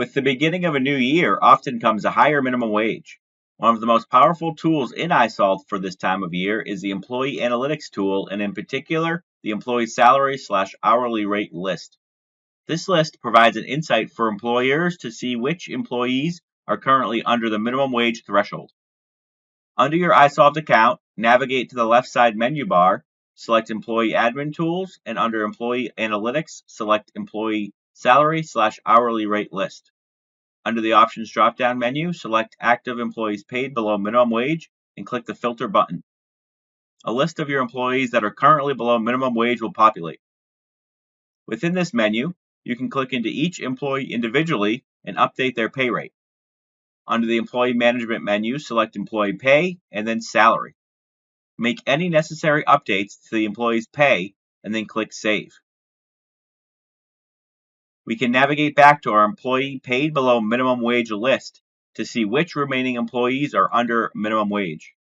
With the beginning of a new year often comes a higher minimum wage. One of the most powerful tools in isolved for this time of year is the employee analytics tool, and in particular, the employee salary/hourly rate list. This list provides an insight for employers to see which employees are currently under the minimum wage threshold. Under your isolved account, navigate to the left side menu bar, select Employee Admin Tools, and under Employee Analytics, select Employee Salary/hourly rate list. Under the Options drop-down menu, select Active Employees Paid Below Minimum Wage and click the Filter button. A list of your employees that are currently below minimum wage will populate. Within this menu, you can click into each employee individually and update their pay rate. Under the Employee Management menu, select Employee Pay and then Salary. Make any necessary updates to the employee's pay and then click Save. We can navigate back to our Employee Paid Below Minimum Wage list to see which remaining employees are under minimum wage.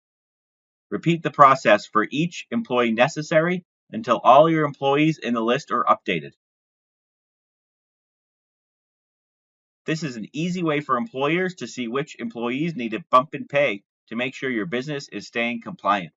Repeat the process for each employee necessary until all your employees in the list are updated. This is an easy way for employers to see which employees need a bump in pay to make sure your business is staying compliant.